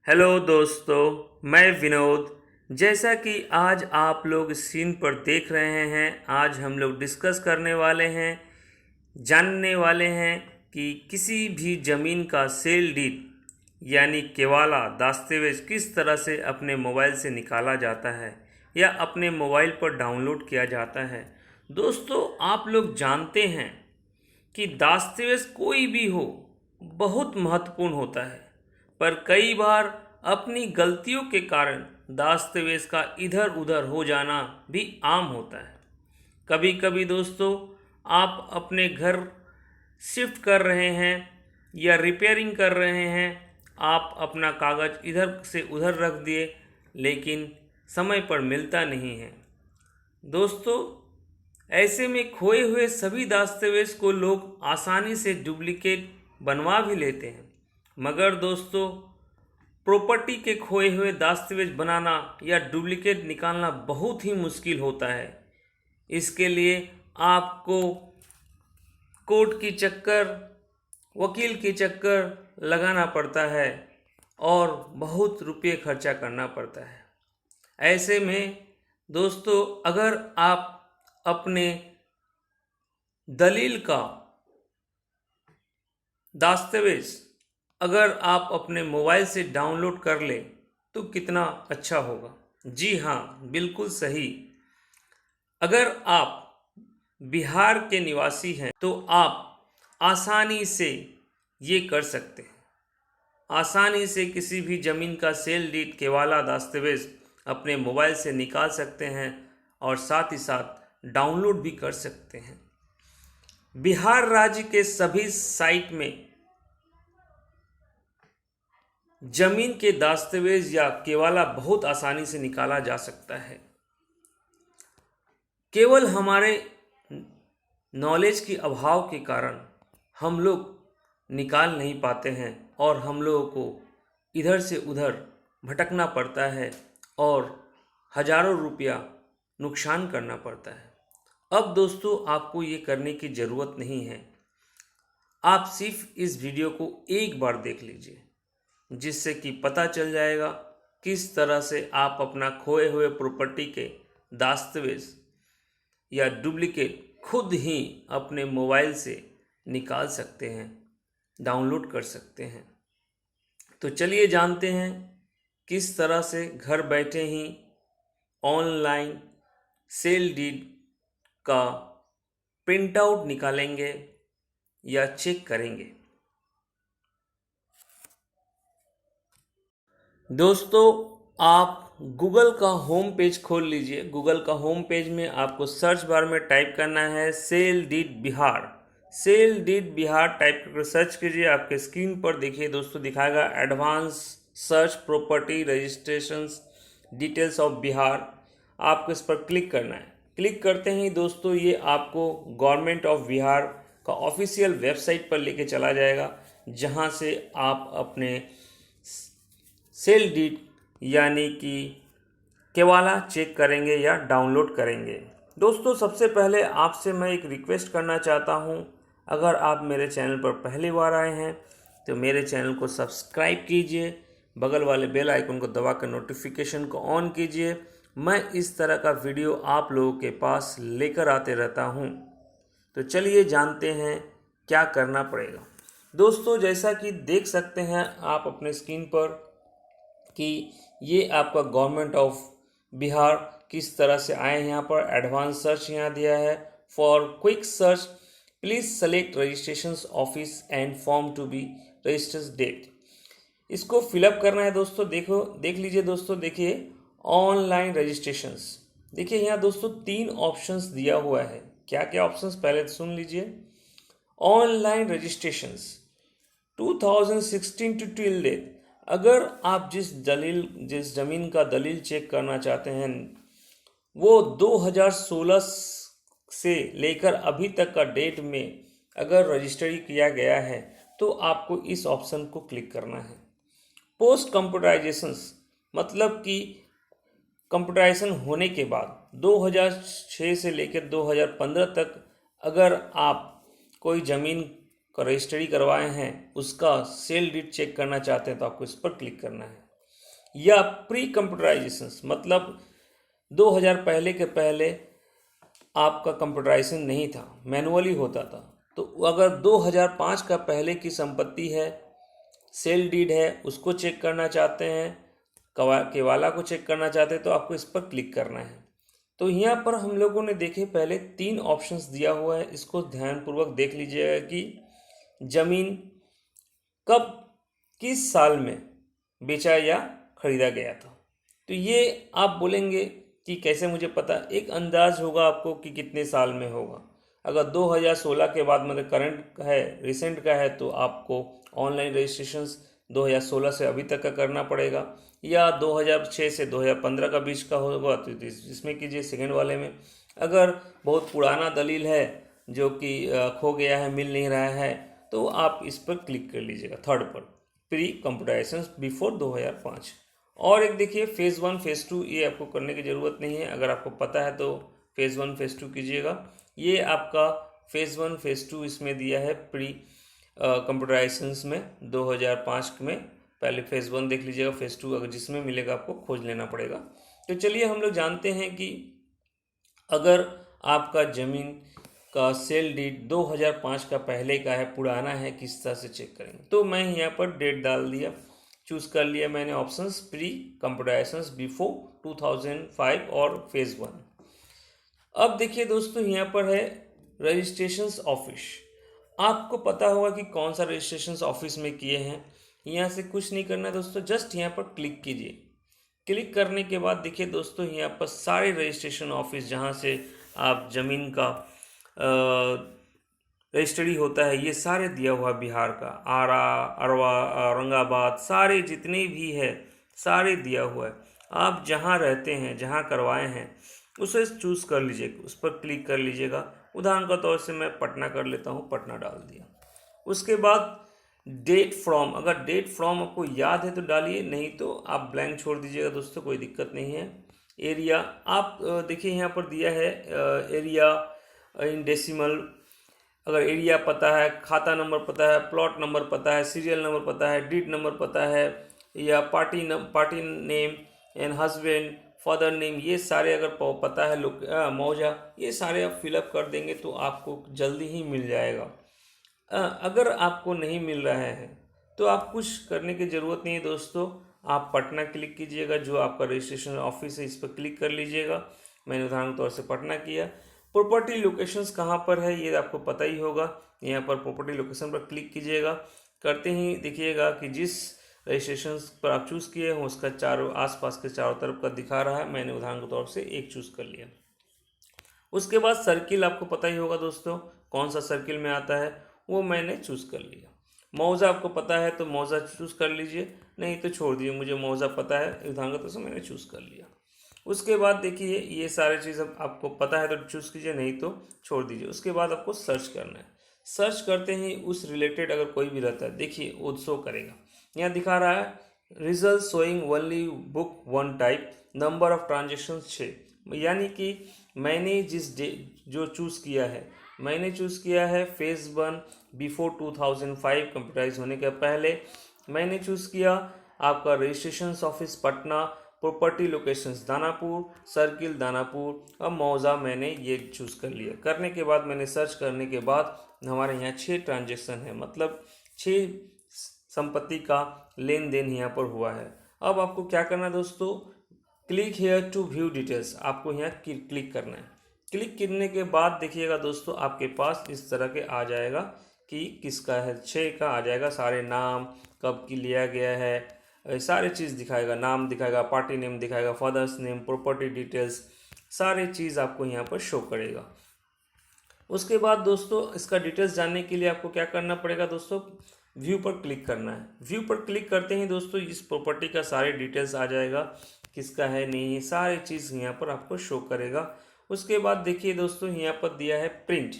Hello दोस्तों, मैं विनोद। जैसा कि आज आप लोग स्क्रीन पर देख रहे हैं, आज हम लोग डिस्कस करने वाले हैं, जानने वाले हैं कि किसी भी ज़मीन का सेल डीड यानी केवाला दस्तावेज किस तरह से अपने मोबाइल से निकाला जाता है या अपने मोबाइल पर डाउनलोड किया जाता है। दोस्तों, आप लोग जानते हैं कि दस्तावेज कोई भी हो बहुत महत्वपूर्ण होता है, पर कई बार अपनी गलतियों के कारण दस्तावेज का इधर उधर हो जाना भी आम होता है। कभी कभी दोस्तों, आप अपने घर शिफ्ट कर रहे हैं या रिपेयरिंग कर रहे हैं, आप अपना कागज़ इधर से उधर रख दिए, लेकिन समय पर मिलता नहीं है। दोस्तों, ऐसे में खोए हुए सभी दस्तावेज को लोग आसानी से डुप्लिकेट बनवा भी लेते हैं, मगर दोस्तों, प्रॉपर्टी के खोए हुए दस्तावेज बनाना या डुप्लिकेट निकालना बहुत ही मुश्किल होता है। इसके लिए आपको कोर्ट की चक्कर, वकील के चक्कर लगाना पड़ता है और बहुत रुपये खर्चा करना पड़ता है। ऐसे में दोस्तों, अगर आप अपने दलील का दस्तावेज अगर आप अपने मोबाइल से डाउनलोड कर लें तो कितना अच्छा होगा। जी हाँ, बिल्कुल सही। अगर आप बिहार के निवासी हैं तो आप आसानी से ये कर सकते हैं। आसानी से किसी भी ज़मीन का सेल डीड केवाला दस्तावेज अपने मोबाइल से निकाल सकते हैं और साथ ही साथ डाउनलोड भी कर सकते हैं। बिहार राज्य के सभी साइट में जमीन के दस्तावेज या केवाला बहुत आसानी से निकाला जा सकता है। केवल हमारे नॉलेज की अभाव के कारण हम लोग निकाल नहीं पाते हैं और हम लोगों को इधर से उधर भटकना पड़ता है और हजारों रुपया नुकसान करना पड़ता है। अब दोस्तों, आपको ये करने की ज़रूरत नहीं है। आप सिर्फ इस वीडियो को एक बार देख लीजिए, जिससे कि पता चल जाएगा किस तरह से आप अपना खोए हुए प्रॉपर्टी के दस्तावेज या डुप्लिकेट खुद ही अपने मोबाइल से निकाल सकते हैं, डाउनलोड कर सकते हैं। तो चलिए जानते हैं किस तरह से घर बैठे ही ऑनलाइन सेल डीड का प्रिंट आउट निकालेंगे या चेक करेंगे। दोस्तों, आप गूगल का होम पेज खोल लीजिए। गूगल का होम पेज में आपको सर्च बार में टाइप करना है sale deed Bihar. Sale deed Bihar type करके सर्च कीजिए। आपके स्क्रीन पर देखिए दोस्तों, दिखाएगा advance search property registrations details of Bihar. आपको इस पर क्लिक करना है। क्लिक करते ही दोस्तों, ये आपको गवर्नमेंट ऑफ बिहार का ऑफिशियल वेबसाइट पर लेके चला जाएगा, जहां से आप अपने सेल डीड यानी कि केवाला चेक करेंगे या डाउनलोड करेंगे। दोस्तों, सबसे पहले आपसे मैं एक रिक्वेस्ट करना चाहता हूं, अगर आप मेरे चैनल पर पहली बार आए हैं तो मेरे चैनल को सब्सक्राइब कीजिए, बगल वाले बेल आइकन को दबाकर नोटिफिकेशन को ऑन कीजिए। मैं इस तरह का वीडियो आप लोगों के पास लेकर आते रहता हूं। तो चलिए जानते हैं क्या करना पड़ेगा। दोस्तों, जैसा कि देख सकते हैं आप अपने स्क्रीन पर कि ये आपका गवर्नमेंट ऑफ बिहार किस तरह से आए हैं। यहाँ पर एडवांस सर्च यहाँ दिया है। For quick search please select registration office and form to be registered date. इसको फिलअप करना है दोस्तों। देख लीजिए दोस्तों, देखिए ऑनलाइन रजिस्ट्रेशंस। देखिए यहाँ दोस्तों 3 ऑप्शंस दिया हुआ है। क्या क्या ऑप्शंस, पहले सुन लीजिए। Online registrations 2016 to till date. अगर आप जिस ज़मीन का दलील चेक करना चाहते हैं वो 2016 से लेकर अभी तक का डेट में अगर रजिस्ट्री किया गया है तो आपको इस ऑप्शन को क्लिक करना है। पोस्ट कंप्यूटराइजेशंस मतलब कि कंप्यूटराइजेशन होने के बाद 2006 से लेकर 2015 तक अगर आप कोई ज़मीन का रजिस्ट्री करवाए हैं, उसका सेल डीड चेक करना चाहते हैं तो आपको इस पर क्लिक करना है। या प्री कंप्यूटराइजेशन मतलब 2000 पहले के पहले आपका कंप्यूटराइजेशन नहीं था, मैनुअली होता था। तो अगर 2005 का पहले की संपत्ति है, सेल डीड है, उसको चेक करना चाहते हैं, केवाला को चेक करना चाहते हैं, तो आपको इस पर क्लिक करना है। तो यहाँ पर हम लोगों ने देखे पहले 3 ऑप्शंस दिया हुआ है, इसको ध्यानपूर्वक देख लीजिएगा कि ज़मीन कब किस साल में बेचा या खरीदा गया था। तो ये आप बोलेंगे कि कैसे मुझे पता, एक अंदाज होगा आपको कि कितने साल में होगा। अगर 2016 के बाद मतलब करंट है, रिसेंट का है, तो आपको ऑनलाइन रजिस्ट्रेशंस 2016 से अभी तक का करना पड़ेगा, या 2006 से 2015 का बीच का होगा तो इसमें कीजिए सेकेंड वाले में। अगर बहुत पुराना दलील है जो कि खो गया है, मिल नहीं रहा है, तो आप इस पर क्लिक कर लीजिएगा थर्ड पर, प्री कंप्यूटराइजेशन बिफोर 2005। और एक देखिए फेज़ 1 फेज़ 2, ये आपको करने की ज़रूरत नहीं है, अगर आपको पता है तो फेज़ 1 फेज़ 2 कीजिएगा। ये आपका फेज़ 1 फेज़ 2 इसमें दिया है प्री कंप्यूटराइजेशन में 2005 में। पहले फेज़ 1 देख लीजिएगा, फेज़ 2 अगर जिसमें मिलेगा आपको खोज लेना पड़ेगा। तो चलिए हम लोग जानते हैं कि अगर आपका ज़मीन का सेल डीड 2005 का पहले का है, पुराना है, किस तरह से चेक करेंगे। तो मैं यहाँ पर डेट डाल दिया, चूज़ कर लिया मैंने ऑप्शंस प्री कंप्यूटराइजेशन बिफोर 2005 और फेज़ 1। अब देखिए दोस्तों यहाँ पर है रजिस्ट्रेशन ऑफिस। आपको पता होगा कि कौन सा रजिस्ट्रेशन ऑफिस में किए हैं। यहाँ से कुछ नहीं करना दोस्तों, जस्ट यहाँ पर क्लिक कीजिए। क्लिक करने के बाद देखिए दोस्तों यहाँ पर सारे रजिस्ट्रेशन ऑफिस जहाँ से आप ज़मीन का रजिस्ट्री होता है, ये सारे दिया हुआ बिहार का, आरा, अरवा, औरंगाबाद, सारे जितने भी है सारे दिया हुआ है। आप जहाँ रहते हैं, जहाँ करवाए हैं, उसे चूज़ कर लीजिए, उस पर क्लिक कर लीजिएगा। उदाहरण के तौर से मैं पटना कर लेता हूँ, पटना डाल दिया। उसके बाद डेट फ्रॉम, अगर डेट फ्रॉम आपको याद है तो डालिए, नहीं तो आप ब्लैंक छोड़ दीजिएगा दोस्तों, कोई दिक्कत नहीं है। एरिया आप देखिए यहाँ पर दिया है एरिया इन डेसिमल, अगर एरिया पता है, खाता नंबर पता है, प्लॉट नंबर पता है, सीरियल नंबर पता है, डीड नंबर पता है, या party name and husband father name, ये सारे अगर पता है, लोग मौजा, ये सारे आप फिलअप कर देंगे तो आपको जल्दी ही मिल जाएगा। अगर आपको नहीं मिल रहा है तो आप कुछ करने की ज़रूरत नहीं है दोस्तों, आप पटना क्लिक कीजिएगा, जो आपका रजिस्ट्रेशन ऑफिस है इस पर क्लिक कर लीजिएगा। मैंने उदाहरण तौर से पटना किया। प्रॉपर्टी लोकेशंस कहाँ पर है ये आपको पता ही होगा, यहाँ पर प्रॉपर्टी लोकेशन पर क्लिक कीजिएगा। करते ही देखिएगा कि जिस रजिस्ट्रेशन पर आप चूज़ किए हों उसका चारों आसपास के चारों तरफ का दिखा रहा है। मैंने उदाहरण के तौर से एक चूज़ कर लिया। उसके बाद सर्किल आपको पता ही होगा दोस्तों, कौन सा सर्किल में आता है, वो मैंने चूज़ कर लिया। मौज़ा आपको पता है तो मौज़ा चूज़ कर लीजिए, नहीं तो छोड़ दीजिए, मुझे मौज़ा पता है, उदाहरण के तौर से मैंने चूज़ कर लिया। उसके बाद देखिए ये सारे चीज़ आपको पता है तो चूज़ कीजिए, नहीं तो छोड़ दीजिए। उसके बाद आपको सर्च करना है। सर्च करते ही उस रिलेटेड अगर कोई भी रहता है, देखिए वो शो करेगा। यहाँ दिखा रहा है result showing only book 1 type, number of transaction 6, यानी कि मैंने जो चूज़ किया है, मैंने चूज़ किया है फेज़ 1 बिफोर 2005 कंप्यूटराइज होने के पहले। मैंने चूज़ किया आपका registration office Patna, property locations Danapur, circle Danapur, अब मौज़ा मैंने ये चूज़ कर लिया। करने के बाद मैंने सर्च करने के बाद हमारे यहाँ 6 ट्रांजेक्शन है, मतलब 6 संपत्ति का लेन देन यहाँ पर हुआ है। अब आपको क्या करना है दोस्तों, click here to view details, आपको यहाँ क्लिक करना है। क्लिक करने के बाद देखिएगा दोस्तों आपके पास इस तरह के आ जाएगा कि किसका है, 6 का आ जाएगा, सारे नाम, कब की लिया गया है, सारे चीज़ दिखाएगा, नाम दिखाएगा, पार्टी नेम दिखाएगा, फादर्स नेम, प्रॉपर्टी डिटेल्स, सारे चीज़ आपको यहाँ पर शो करेगा। उसके बाद दोस्तों इसका डिटेल्स जानने के लिए आपको क्या करना पड़ेगा दोस्तों, व्यू पर क्लिक करना है। व्यू पर क्लिक करते ही दोस्तों इस प्रॉपर्टी का सारे डिटेल्स आ जाएगा, किसका है नहीं है, सारी चीज़ यहाँ पर आपको शो करेगा। उसके बाद देखिए दोस्तों यहाँ पर दिया है प्रिंट,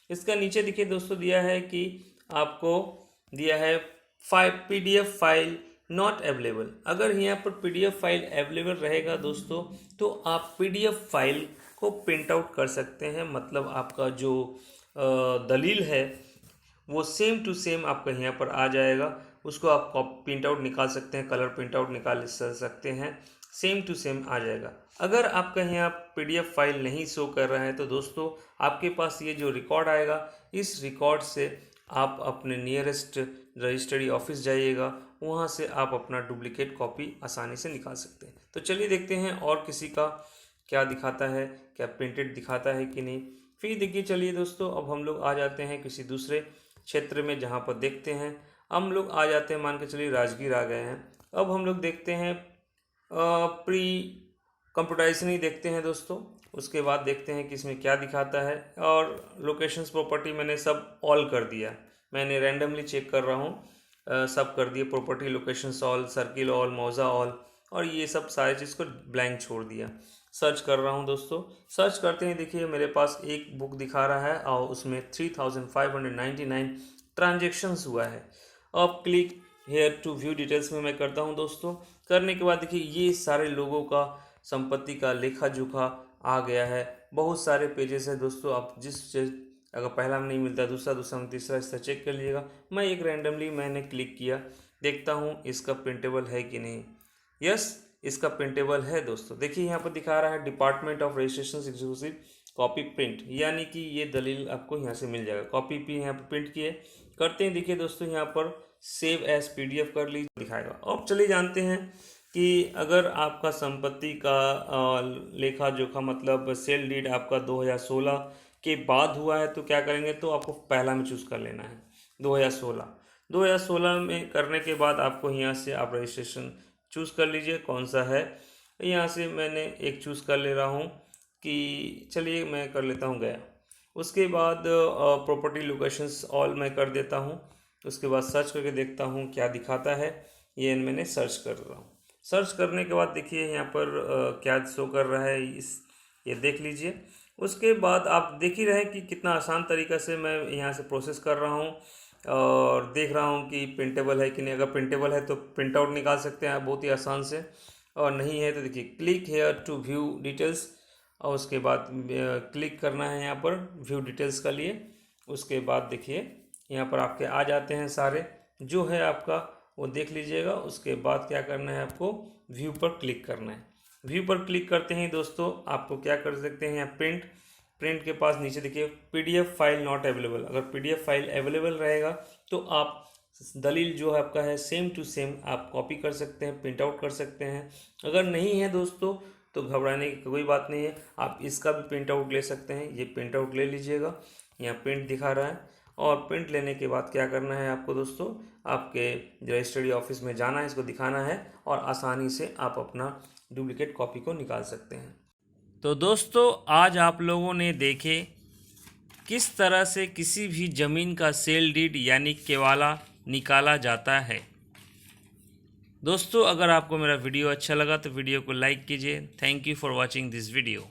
इसका नीचे देखिए दोस्तों दिया है कि आपको दिया है PDF फाइल नॉट अवेलेबल। अगर यहाँ पर PDF फाइल अवेलेबल रहेगा दोस्तों तो आप PDF फाइल को प्रिंट आउट कर सकते हैं, मतलब आपका जो दलील है वो सेम टू सेम आपका यहाँ पर आ जाएगा। उसको आप प्रिंट आउट निकाल सकते हैं, कलर प्रिंट आउट निकाल सकते हैं, सेम टू सेम आ जाएगा। अगर आपका यहाँ PDF फाइल नहीं शो कर रहा है तो दोस्तों आपके पास ये जो रिकॉर्ड आएगा, इस रिकॉर्ड से आप अपने नियरेस्ट रजिस्ट्री ऑफिस जाइएगा, वहाँ से आप अपना डुप्लीकेट कॉपी आसानी से निकाल सकते हैं। तो चलिए देखते हैं और किसी का क्या दिखाता है, क्या प्रिंटेड दिखाता है कि नहीं। फिर देखिए, चलिए दोस्तों अब हम लोग आ जाते हैं किसी दूसरे क्षेत्र में, जहाँ पर देखते हैं हम लोग आ जाते हैं, मान के चलिए राजगीर आ गए हैं। अब हम लोग देखते हैं प्री कंप्यूटराइजेशन ही देखते हैं दोस्तों। उसके बाद देखते हैं कि इसमें क्या दिखाता है। और लोकेशंस प्रॉपर्टी मैंने सब ऑल कर दिया, मैंने रैंडमली चेक कर रहा हूँ, सब कर दिए, property locations all, circle all, मौजा ऑल, और ये सब सारे चीज़ को ब्लैंक छोड़ दिया। सर्च कर रहा हूँ दोस्तों। सर्च करते हैं, देखिए मेरे पास एक बुक दिखा रहा है और उसमें 3599 ट्रांजेक्शन्स हुआ है। अब click here to view details में मैं करता हूं दोस्तों। करने के बाद देखिए ये सारे लोगों का संपत्ति का लेखा जोखा आ गया है। बहुत सारे पेजेस है दोस्तों, आप अगर पहला में नहीं मिलता दूसरा में तीसरा, इस तरह चेक कर लीजिएगा। मैं एक रैंडमली मैंने क्लिक किया, देखता हूँ इसका प्रिंटेबल है कि नहीं। यस, इसका प्रिंटेबल है दोस्तों। देखिए यहाँ पर दिखा रहा है department of registration exclusive copy print, यानी कि ये दलील आपको यहाँ से मिल जाएगा। कॉपी भी यहाँ पर प्रिंट किए करते हैं। देखिए दोस्तों यहाँ पर सेव एज PDF कर लीजिए, दिखाएगा। अब चलिए जानते हैं कि अगर आपका संपत्ति का लेखा जोखा मतलब सेल डीड आपका 2016 के बाद हुआ है तो क्या करेंगे, तो आपको पहला में चूज़ कर लेना है 2016 में। करने के बाद आपको यहाँ से आप रजिस्ट्रेशन चूज़ कर लीजिए कौन सा है। यहाँ से मैंने एक चूज़ कर ले रहा हूँ कि चलिए मैं कर लेता हूँ गया। उसके बाद प्रॉपर्टी लोकेशंस ऑल मैं कर देता हूँ। उसके बाद सर्च करके देखता हूँ क्या दिखाता है। ये मैंने सर्च कर रहा हूँ। सर्च करने के बाद देखिए यहाँ पर क्या शो कर रहा है, ये देख लीजिए। उसके बाद आप देख ही रहे कि कितना आसान तरीक़ा से मैं यहाँ से प्रोसेस कर रहा हूँ और देख रहा हूँ कि प्रिंटेबल है कि नहीं। अगर प्रिंटेबल है तो प्रिंट आउट निकाल सकते हैं आप बहुत ही आसान से, और नहीं है तो देखिए click here to view details, और उसके बाद क्लिक करना है यहाँ पर व्यू डिटेल्स का लिए। उसके बाद देखिए यहाँ पर आपके आ जाते हैं सारे, जो है आपका वो देख लीजिएगा। उसके बाद क्या करना है, आपको व्यू पर क्लिक करना है। व्यू पर क्लिक करते ही दोस्तों आपको क्या कर सकते हैं, यहाँ प्रिंट के पास नीचे देखिए PDF फाइल नॉट अवेलेबल। अगर PDF फाइल अवेलेबल रहेगा तो आप दलील जो है आपका है सेम टू सेम आप कॉपी कर सकते हैं, प्रिंट आउट कर सकते हैं। अगर नहीं है दोस्तों तो घबराने की कोई बात नहीं है, आप इसका भी प्रिंट आउट ले सकते हैं। ये प्रिंट आउट ले लीजिएगा, यहाँ प्रिंट दिखा रहा है। और प्रिंट लेने के बाद क्या करना है आपको दोस्तों, आपके रजिस्ट्री ऑफिस में जाना है, इसको दिखाना है और आसानी से आप अपना डुप्लीकेट कॉपी को निकाल सकते हैं। तो दोस्तों आज आप लोगों ने देखे किस तरह से किसी भी ज़मीन का सेल डीड यानी केवाला निकाला जाता है। दोस्तों अगर आपको मेरा वीडियो अच्छा लगा तो वीडियो को लाइक कीजिए। Thank you for watching this video.